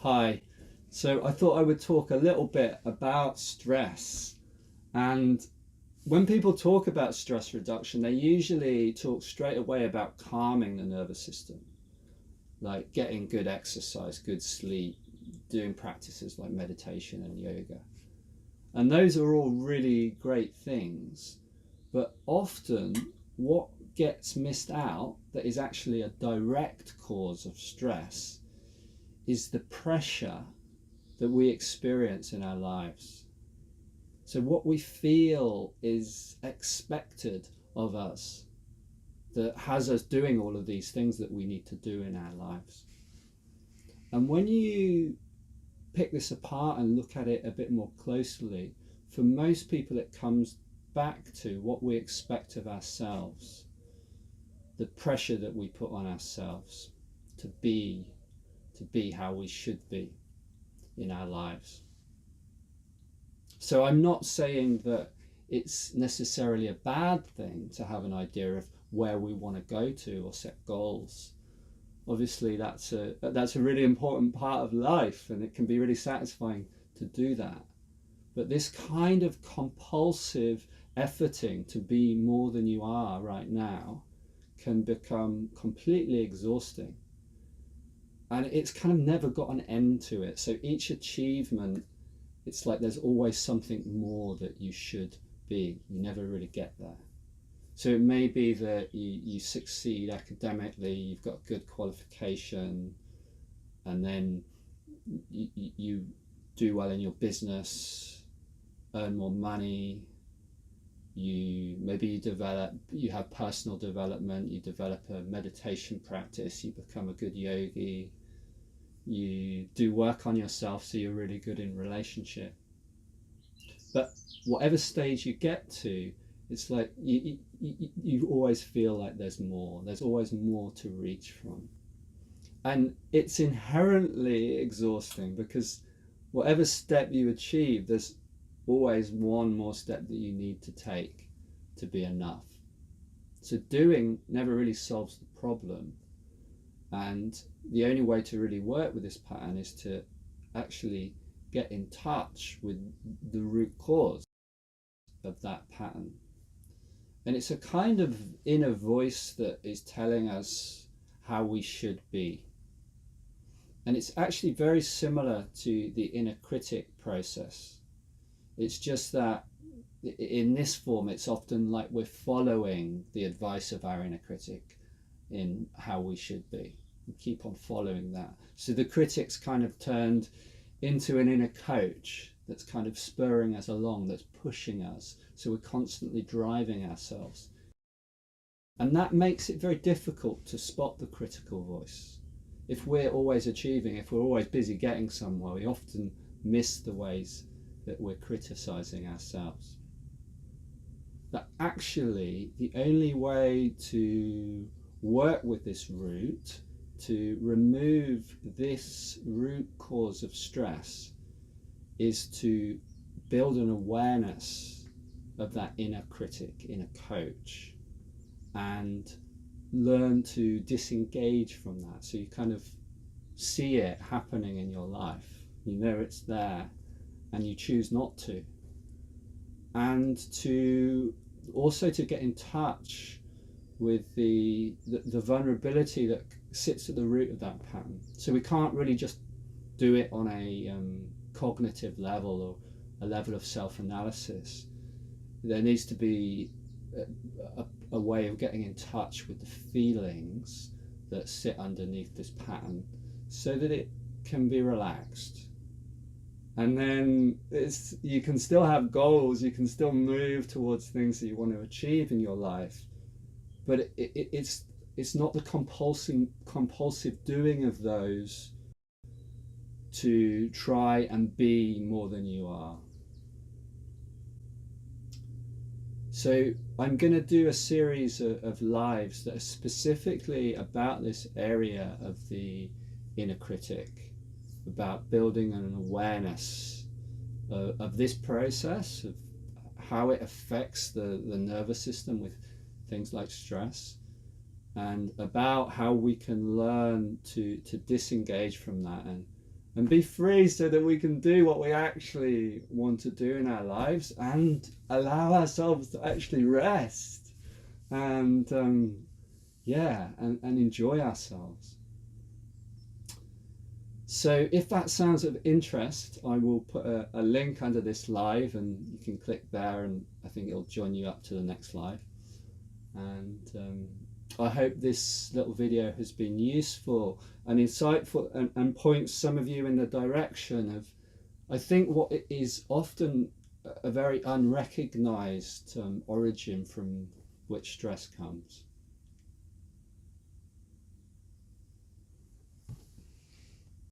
Hi. So I thought I would talk a little bit about stress. And when people talk about stress reduction, they usually talk straight away about calming the nervous system, like getting good exercise, good sleep, doing practices like meditation and yoga. And those are all really great things. But often, what gets missed out that is actually a direct cause of stress is the pressure that we experience in our lives. So, what we feel is expected of us that has us doing all of these things that we need to do in our lives. And when you pick this apart and look at it a bit more closely, for most people, it comes back to what we expect of ourselves, the pressure that we put on ourselves to be how we should be in our lives. So I'm not saying that it's necessarily a bad thing to have an idea of where we want to go to or set goals. Obviously, that's a really important part of life, and it can be really satisfying to do that. But this kind of compulsive efforting to be more than you are right now can become completely exhausting. And it's kind of never got an end to it. So each achievement, it's like there's always something more that you should be. You never really get there. So it may be that you succeed academically, you've got good qualification, and then you do well in your business, earn more money, you have personal development, you develop a meditation practice, you become a good yogi, you do work on yourself so you're really good in relationship. But whatever stage you get to, it's like you always feel like there's always more to reach from. And it's inherently exhausting because whatever step you achieve, there's always one more step that you need to take to be enough. So doing never really solves the problem. And the only way to really work with this pattern is to actually get in touch with the root cause of that pattern. And it's a kind of inner voice that is telling us how we should be. And it's actually very similar to the inner critic process. It's just that in this form, it's often like we're following the advice of our inner critic in how we should be. We keep on following that. So the critic's kind of turned into an inner coach that's kind of spurring us along, that's pushing us. So we're constantly driving ourselves. And that makes it very difficult to spot the critical voice. If we're always achieving, if we're always busy getting somewhere, we often miss the ways that we're criticizing ourselves. But actually, the only way to work with this root, to remove this root cause of stress, is to build an awareness of that inner critic, inner coach, and learn to disengage from that. So you kind of see it happening in your life. You know it's there, and you choose not to. And to also to get in touch with the vulnerability that sits at the root of that pattern. So we can't really just do it on a cognitive level or a level of self-analysis. There needs to be a way of getting in touch with the feelings that sit underneath this pattern so that it can be relaxed. And then you can still have goals, you can still move towards things that you want to achieve in your life, but it's not the compulsive doing of those to try and be more than you are. So I'm going to do a series of lives that are specifically about this area of the inner critic, about building an awareness of this process, of how it affects the nervous system with things like stress, and about how we can learn to disengage from that and be free so that we can do what we actually want to do in our lives and allow ourselves to actually rest and and enjoy ourselves. So if that sounds of interest, I will put a link under this live, and you can click there, and I think it'll join you up to the next live. And I hope this little video has been useful and insightful, and points some of you in the direction of, I think, what it is often a very unrecognized origin from which stress comes.